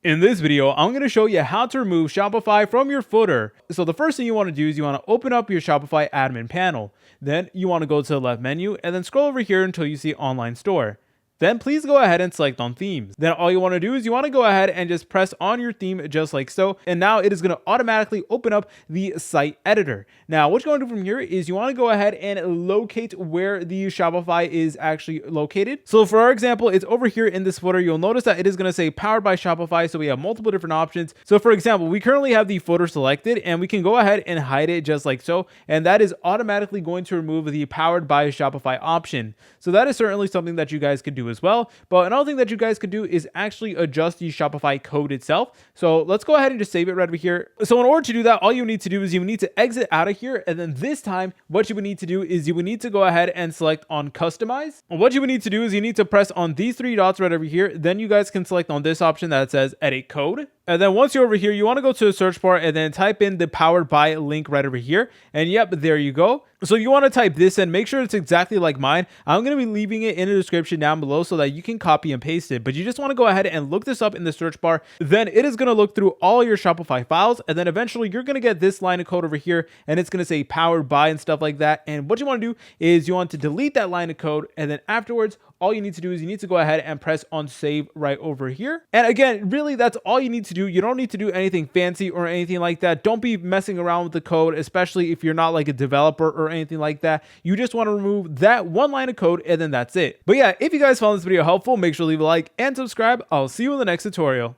In this video, I'm going to show you how to remove Shopify from your footer. So the first thing you want to do is you want to open up your Shopify admin panel. Then you want to go to the left menu and then scroll over here until you see online store. Then please go ahead and select on themes. Then all you want to do is you want to go ahead and just press on your theme just like so. And now it is going to automatically open up the site editor. Now what you want to do from here is you want to go ahead and locate where the Shopify is actually located. So for our example, it's over here in this footer. You'll notice that it is going to say powered by Shopify. So we have multiple different options. So for example, we currently have the footer selected and we can go ahead and hide it just like so. And that is automatically going to remove the powered by Shopify option. So that is certainly something that you guys could do as well. But another thing that you guys could do is actually adjust the Shopify code itself. So let's go ahead and just save it right over here. So in order to do that, all you need to do is you need to exit out of here. And then this time, what you would need to do is you would need to go ahead and select on customize. And what you would need to do is you need to press on these three dots right over here. Then you guys can select on this option that says edit code. And then once you're over here, you want to go to the search bar and then type in the powered by link right over here. And yep, there you go. So you want to type this and make sure it's exactly like mine. I'm going to be leaving it in the description down below so that you can copy and paste it. But you just want to go ahead and look this up in the search bar. Then it is going to look through all your Shopify files. And then eventually you're going to get this line of code over here. And it's going to say powered by and stuff like that. And what you want to do is you want to delete that line of code. And then afterwards, all you need to do is you need to go ahead and press on save right over here. And again, really, that's all you need to do. You don't need to do anything fancy or anything like that. Don't be messing around with the code, especially if you're not like a developer or anything like that. You just want to remove that one line of code and then that's it. But yeah, if you guys found this video helpful, make sure to leave a like and subscribe. I'll see you in the next tutorial.